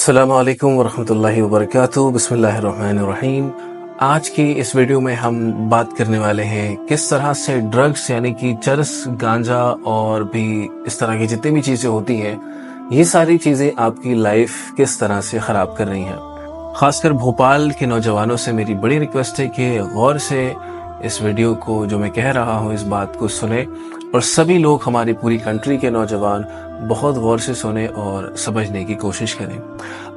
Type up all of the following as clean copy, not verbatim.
अस्सलामु अलैकुम वरहमतुल्लाहि वबरकातुहू। बिस्मिल्लाहिर्रहमानिर्रहीम। आज की इस वीडियो में हम बात करने वाले हैं किस तरह से ड्रग्स यानी कि चरस, गांजा और भी इस तरह की जितनी भी चीज़ें होती हैं, ये सारी चीज़ें आपकी लाइफ किस तरह से ख़राब कर रही हैं। ख़ासकर भोपाल के नौजवानों से मेरी बड़ी रिक्वेस्ट है कि गौर से इस वीडियो को, जो मैं कह रहा हूँ, इस बात को सुने और सभी लोग, हमारी पूरी कंट्री के नौजवान बहुत गौर से सुने और समझने की कोशिश करें।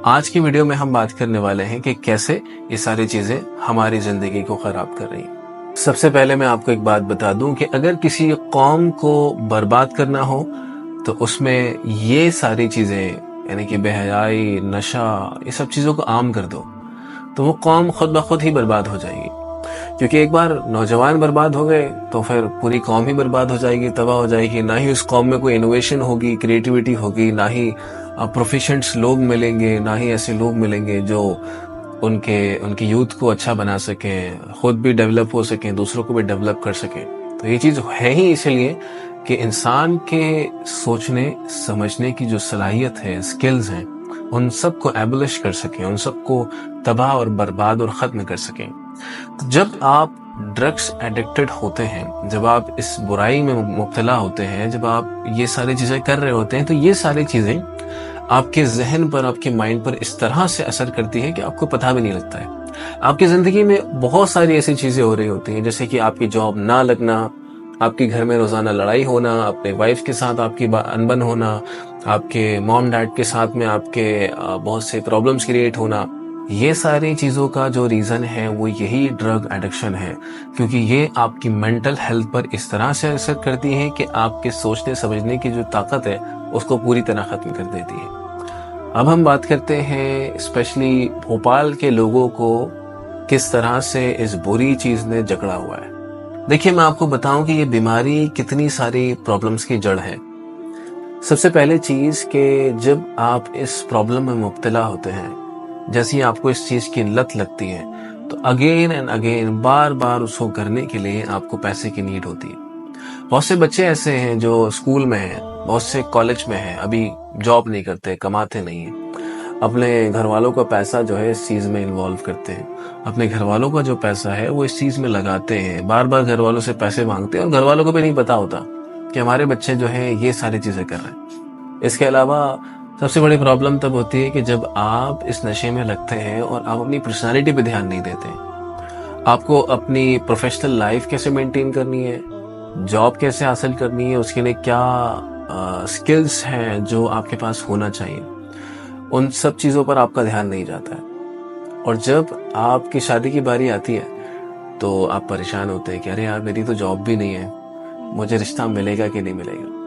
आज की वीडियो में हम बात करने वाले हैं कि कैसे ये सारी चीज़ें हमारी ज़िंदगी को ख़राब कर रही हैं। सबसे पहले मैं आपको एक बात बता दूं कि अगर किसी कौम को बर्बाद करना हो तो उसमें ये सारी चीज़ें यानी कि बेहयाई, नशा, ये सब चीज़ों को आम कर दो तो वो कौम खुद ब खुद ही बर्बाद हो जाएगी। क्योंकि एक बार नौजवान बर्बाद हो गए तो फिर पूरी कौम ही बर्बाद हो जाएगी, तबाह हो जाएगी। ना ही उस कौम में कोई इनोवेशन होगी, क्रिएटिविटी होगी, ना ही प्रोफेशंस लोग मिलेंगे, ना ही ऐसे लोग मिलेंगे जो उनके यूथ को अच्छा बना सकें, खुद भी डेवलप हो सकें, दूसरों को भी डेवलप कर सकें। तो ये चीज़ है ही इसलिए कि इंसान के सोचने समझने की जो सलाहियत है, स्किल्स हैं, उन सबको एबलिश कर सकें, उन सबको तबाह और बर्बाद और ख़त्म कर सकें। तो जब आप ड्रग्स एडिक्टेड होते हैं, जब आप इस बुराई में मुब्तला होते हैं, जब आप ये सारी चीज़ें कर रहे होते हैं, तो ये सारी चीज़ें आपके जहन पर, आपके माइंड पर इस तरह से असर करती है कि आपको पता भी नहीं लगता है। आपकी ज़िंदगी में बहुत सारी ऐसी चीज़ें हो रही होती हैं, जैसे कि आपकी जॉब ना लगना, आपके घर में रोज़ाना लड़ाई होना, अपने वाइफ के साथ आपकी अनबन होना, आपके मॉम डैड के साथ में आपके बहुत से प्रॉब्लम्स क्रिएट होना। ये सारी चीज़ों का जो रीज़न है वो यही ड्रग एडिक्शन है, क्योंकि ये आपकी मेंटल हेल्थ पर इस तरह से असर करती है कि आपके सोचने समझने की जो ताकत है उसको पूरी तरह ख़त्म कर देती है। अब हम बात करते हैं स्पेशली भोपाल के लोगों को किस तरह से इस बुरी चीज़ ने जकड़ा हुआ है। देखिए, मैं आपको बताऊं कि ये बीमारी कितनी सारी प्रॉब्लम्स की जड़ है। सबसे पहले चीज़ कि जब आप इस प्रॉब्लम में मुब्तला होते हैं, जैसे ही आपको इस चीज़ की लत लगती है, तो अगेन एंड अगेन, बार बार उसको करने के लिए आपको पैसे की नीड होती है। बहुत से बच्चे ऐसे हैं जो स्कूल में हैं, बहुत से कॉलेज में हैं, अभी जॉब नहीं करते, कमाते नहीं हैं, अपने घर वालों का पैसा जो है इस चीज़ में इन्वॉल्व करते हैं, अपने घर वालों का जो पैसा है वो इस चीज़ में लगाते हैं, बार बार घर वालों से पैसे मांगते हैं और घर वालों को भी नहीं पता होता कि हमारे बच्चे जो है ये सारी चीज़ें कर रहे हैं। इसके अलावा सबसे बड़ी प्रॉब्लम तब होती है कि जब आप इस नशे में लगते हैं और आप अपनी पर्सनालिटी पे ध्यान नहीं देते। आपको अपनी प्रोफेशनल लाइफ कैसे मेंटेन करनी है, जॉब कैसे हासिल करनी है, उसके लिए क्या स्किल्स हैं जो आपके पास होना चाहिए, उन सब चीज़ों पर आपका ध्यान नहीं जाता है। और जब आपकी शादी की बारी आती है तो आप परेशान होते हैं कि अरे यार, मेरी तो जॉब भी नहीं है, मुझे रिश्ता मिलेगा कि नहीं मिलेगा।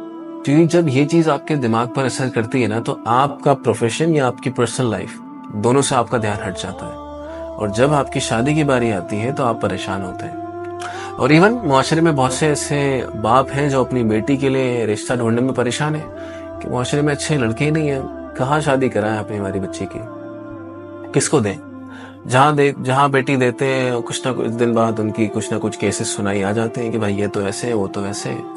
क्योंकि जब ये चीज़ आपके दिमाग पर असर करती है ना, तो आपका प्रोफेशन या आपकी पर्सनल लाइफ, दोनों से आपका ध्यान हट जाता है। और जब आपकी शादी की बारी आती है तो आप परेशान होते हैं। और इवन मुआशरे में बहुत से ऐसे बाप हैं जो अपनी बेटी के लिए रिश्ता ढूंढने में परेशान है कि मुआशरे में अच्छे लड़के ही नहीं है, कहाँ शादी कराएं अपनी हमारी बच्ची की, किसको दें। जहाँ बेटी देते हैं, कुछ ना कुछ दिन बाद उनकी कुछ ना कुछ केसेस सुनाई आ जाते हैं कि भाई ये तो ऐसे है, वो तो वैसे है।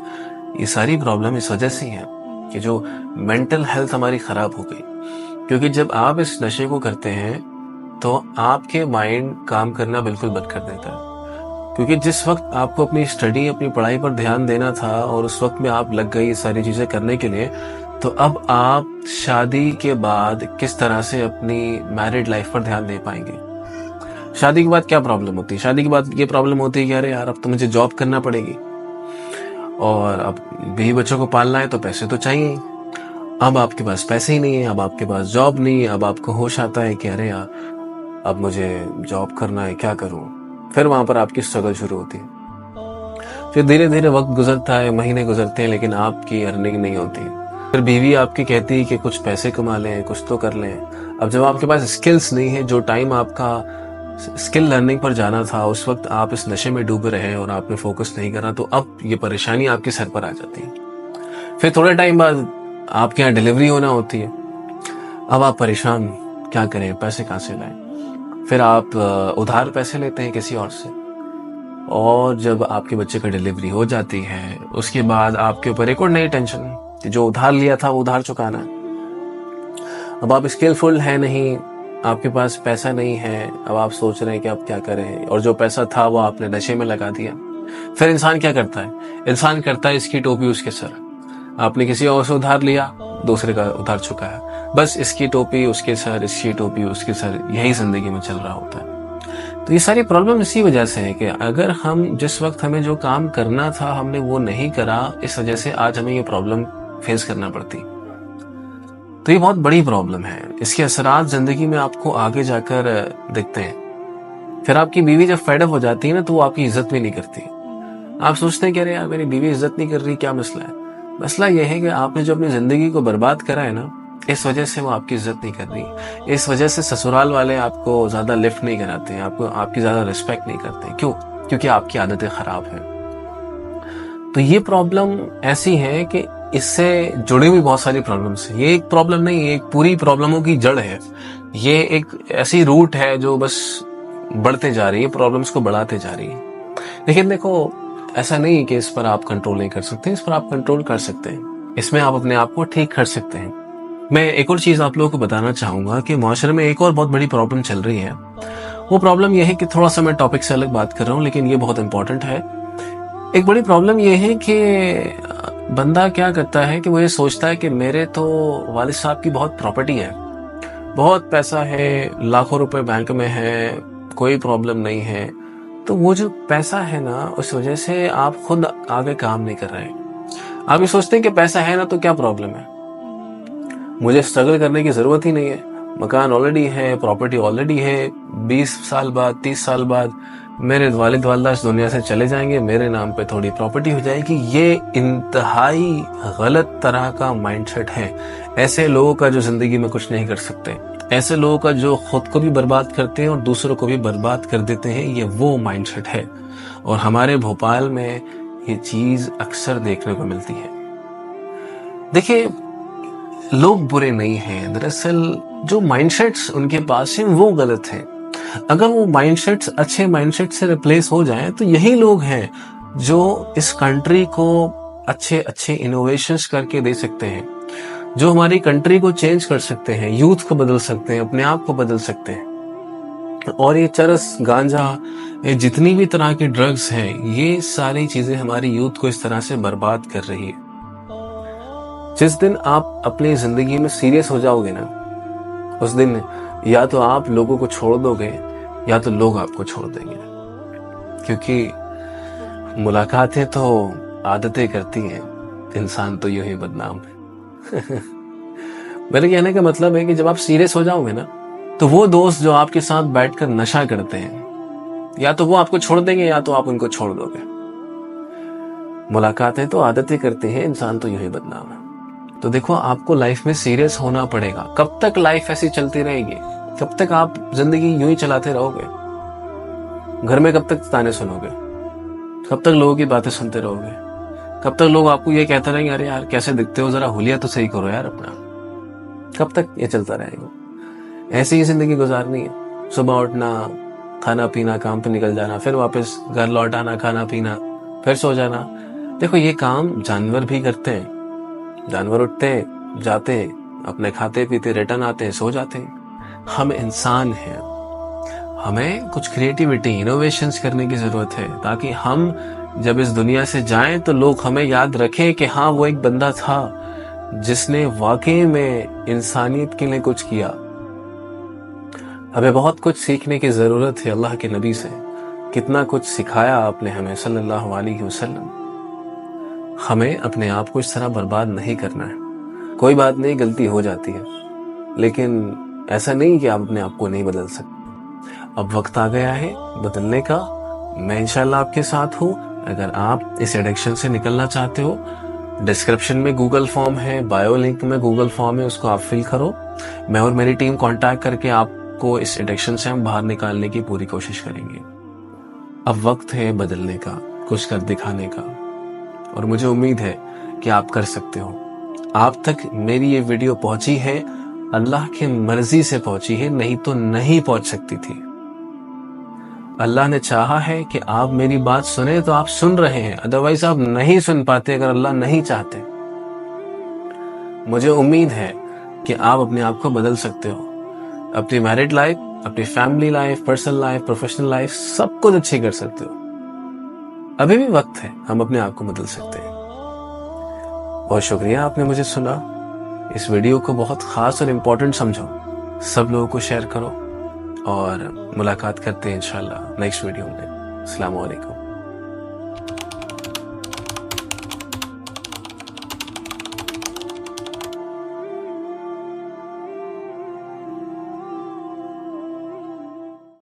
ये सारी प्रॉब्लम इस वजह से है कि जो मेंटल हेल्थ हमारी खराब हो गई। क्योंकि जब आप इस नशे को करते हैं तो आपके माइंड काम करना बिल्कुल बंद कर देता है। क्योंकि जिस वक्त आपको अपनी स्टडी, अपनी पढ़ाई पर ध्यान देना था और उस वक्त में आप लग गई ये सारी चीजें करने के लिए, तो अब आप शादी के बाद किस तरह से अपनी मैरिड लाइफ पर ध्यान दे पाएंगे। शादी के बाद क्या प्रॉब्लम होती है? शादी के बाद ये प्रॉब्लम होती है कि अरे यार, अब तो मुझे जॉब करना पड़ेगी और अब बीवी बच्चों को पालना है तो पैसे तो चाहिए ही। अब आपके पास पैसे ही नहीं है, अब आपके पास जॉब नहीं है, अब आपको होश आता है कि अरे यार, अब मुझे जॉब करना है, क्या करूं। फिर वहां पर आपकी स्ट्रगल शुरू होती है। फिर धीरे धीरे वक्त गुजरता है, महीने गुजरते हैं, लेकिन आपकी अर्निंग नहीं होती। फिर बीवी आपकी कहती है कि कुछ पैसे कमा लें, कुछ तो कर लें। अब जब आपके पास स्किल्स नहीं है, जो टाइम आपका स्किल लर्निंग पर जाना था, उस वक्त आप इस नशे में डूबे रहे और आपने फोकस नहीं करा, तो अब ये परेशानी आपके सर पर आ जाती है। फिर थोड़े टाइम बाद आपके यहाँ डिलीवरी होना होती है। अब आप परेशान, क्या करें, पैसे कहाँ से लाएं। फिर आप उधार पैसे लेते हैं किसी और से, और जब आपके बच्चे का डिलीवरी हो जाती है उसके बाद आपके ऊपर एक और नई टेंशन कि जो उधार लिया था वो उधार चुकाना है। अब आप स्किलफुल है नहीं, आपके पास पैसा नहीं है, अब आप सोच रहे हैं कि अब क्या करें, और जो पैसा था वो आपने नशे में लगा दिया। फिर इंसान क्या करता है? इंसान करता है इसकी टोपी उसके सर। आपने किसी और से उधार लिया, दूसरे का उधार चुकाया, बस इसकी टोपी उसके सर, इसकी टोपी उसके सर, यही जिंदगी में चल रहा होता है। तो ये सारी प्रॉब्लम इसी वजह से है कि अगर हम जिस वक्त हमें जो काम करना था हमने वो नहीं करा, इस वजह से आज हमें ये प्रॉब्लम फेस करना पड़ती। तो ये बहुत बड़ी प्रॉब्लम है। इसके असरात जिंदगी में आपको आगे जाकर दिखते हैं। फिर आपकी बीवी जब फेड अप हो जाती है ना, तो वो आपकी इज्जत भी नहीं करती। आप सोचते हैं कि अरे यार मेरी बीवी इज्जत नहीं कर रही, क्या मसला है? मसला ये है कि आपने जो अपनी जिंदगी को बर्बाद करा है ना, इस वजह से वो आपकी इज्जत नहीं कर रही। इस वजह से ससुराल वाले आपको ज्यादा लिफ्ट नहीं कराते हैं, आपको आपकी ज्यादा रिस्पेक्ट नहीं करते। क्यों? क्योंकि आपकी आदतें खराब हैं। तो ये प्रॉब्लम ऐसी है कि इससे जुड़ी हुई बहुत सारी प्रॉब्लम्स हैं। ये एक प्रॉब्लम नहीं, ये एक पूरी प्रॉब्लमों की जड़ है। ये एक ऐसी रूट है जो बस बढ़ते जा रही है, प्रॉब्लम्स को बढ़ाते जा रही है। लेकिन देखो, ऐसा नहीं कि इस पर आप कंट्रोल नहीं कर सकते, इस पर आप कंट्रोल कर सकते हैं। इसमें आप अपने आप को ठीक कर सकते हैं। मैं एक और चीज आप लोगों को बताना चाहूंगा कि माशरे में एक और बहुत बड़ी प्रॉब्लम चल रही है। वो प्रॉब्लम यह है कि थोड़ा सा मैं टॉपिक से अलग बात कर रहा हूँ, लेकिन ये बहुत इंपॉर्टेंट है। एक बड़ी प्रॉब्लम यह है कि बंदा क्या करता है कि वो ये सोचता है कि मेरे तो वालिद साहब की बहुत प्रॉपर्टी है, बहुत पैसा है, लाखों रुपए बैंक में है, कोई प्रॉब्लम नहीं है। तो वो जो पैसा है ना, उस वजह से आप खुद आगे काम नहीं कर रहे। आप ये सोचते हैं कि पैसा है ना तो क्या प्रॉब्लम है, मुझे स्ट्रगल करने की जरूरत ही नहीं है, मकान ऑलरेडी है, प्रॉपर्टी ऑलरेडी है, 20 साल बाद 30 साल बाद मेरे वालिद वालिदा इस दुनिया से चले जाएंगे, मेरे नाम पे थोड़ी प्रॉपर्टी हो जाएगी। ये इंतहाई गलत तरह का माइंडसेट है। ऐसे लोगों का जो जिंदगी में कुछ नहीं कर सकते, ऐसे लोगों का जो खुद को भी बर्बाद करते हैं और दूसरों को भी बर्बाद कर देते हैं, ये वो माइंडसेट है। और हमारे भोपाल में ये चीज अक्सर देखने को मिलती है। देखिए, लोग बुरे नहीं हैं, दरअसल जो माइंडसेट्स उनके पास हैं वो गलत हैं। अगर वो माइंडसेट्स अच्छे माइंडसेट से रिप्लेस हो जाएं, तो यही लोग हैं जो इस कंट्री को अच्छे अच्छे इनोवेशंस करके दे सकते हैं, जो हमारी कंट्री को चेंज कर सकते हैं, यूथ को बदल सकते हैं, अपने आप को बदल सकते हैं। और ये चरस, गांजा, ये जितनी भी तरह की ड्रग्स हैं, ये सारी चीजें हमारी यूथ को इस तरह से बर्बाद कर रही है। जिस दिन आप अपनी जिंदगी में सीरियस हो जाओगे ना, उस दिन या तो आप लोगों को छोड़ दोगे या तो लोग आपको छोड़ देंगे। क्योंकि मुलाकातें तो आदतें करती हैं, इंसान तो यूं ही बदनाम है। मेरे कहने का मतलब है कि जब आप सीरियस हो जाओगे ना, तो वो दोस्त जो आपके साथ बैठकर नशा करते हैं, या तो वो आपको छोड़ देंगे या तो आप उनको छोड़ दोगे। मुलाकातें तो आदतें करती हैं, इंसान तो यूं ही बदनाम है। तो देखो, आपको लाइफ में सीरियस होना पड़ेगा। कब तक लाइफ ऐसी चलती रहेगी? कब तक आप जिंदगी यूं ही चलाते रहोगे? घर में कब तक ताने सुनोगे? कब तक लोगों की बातें सुनते रहोगे? कब तक लोग आपको ये कहते रहेंगे, अरे यार कैसे दिखते हो, जरा हुलिया तो सही करो यार अपना? कब तक ये चलता रहेगा? ऐसी ही जिंदगी गुजारनी है। सुबह उठना, खाना पीना, काम पे निकल जाना, फिर वापस घर लौट आना, खाना पीना, फिर सो जाना। देखो, ये काम जानवर भी करते हैं। जानवर उठते हैं, जाते हैं, अपने खाते पीते, रिटर्न आते हैं, सो जाते हैं। हम इंसान हैं, हमें कुछ क्रिएटिविटी, इनोवेशंस करने की जरूरत है, ताकि हम जब इस दुनिया से जाएं तो लोग हमें याद रखें कि हाँ, वो एक बंदा था जिसने वाकई में इंसानियत के लिए कुछ किया। हमें बहुत कुछ सीखने की जरूरत है अल्लाह के नबी से। कितना कुछ सिखाया आपने हमें सल्लल्लाहु अलैहि वसल्लम। हमें अपने आप को इस तरह बर्बाद नहीं करना है। कोई बात नहीं, गलती हो जाती है, लेकिन ऐसा नहीं कि आप अपने आप को नहीं बदल सकते। अब वक्त आ गया है बदलने का। मैं इंशाल्लाह आपके साथ हूँ। अगर आप इस एडिक्शन से निकलना चाहते हो, डिस्क्रिप्शन में गूगल फॉर्म है, बायो लिंक में गूगल फॉर्म है, उसको आप फिल करो। मैं और मेरी टीम कांटेक्ट करके आपको इस एडिक्शन से हम बाहर निकालने की पूरी कोशिश करेंगे। अब वक्त है बदलने का, कुछ कर दिखाने का, और मुझे उम्मीद है कि आप कर सकते हो। आप तक मेरी ये वीडियो पहुंची है, अल्लाह की मर्जी से पहुंची है, नहीं तो नहीं पहुंच सकती थी। अल्लाह ने चाहा है कि आप मेरी बात सुने तो आप सुन रहे हैं, अदरवाइज आप नहीं सुन पाते अगर अल्लाह नहीं चाहते। मुझे उम्मीद है कि आप अपने आप को बदल सकते हो। अपनी मैरिड लाइफ, अपनी family life, personal life, professional life, सब कुछ अच्छी कर सकते हो। अभी भी वक्त है, हम अपने आप को बदल सकते हैं। बहुत शुक्रिया आपने मुझे सुना। इस वीडियो को बहुत खास और इम्पोर्टेंट समझो, सब लोगों को शेयर करो और मुलाकात करते हैं इंशाल्लाह नेक्स्ट वीडियो में। अस्सलाम वालेकुम।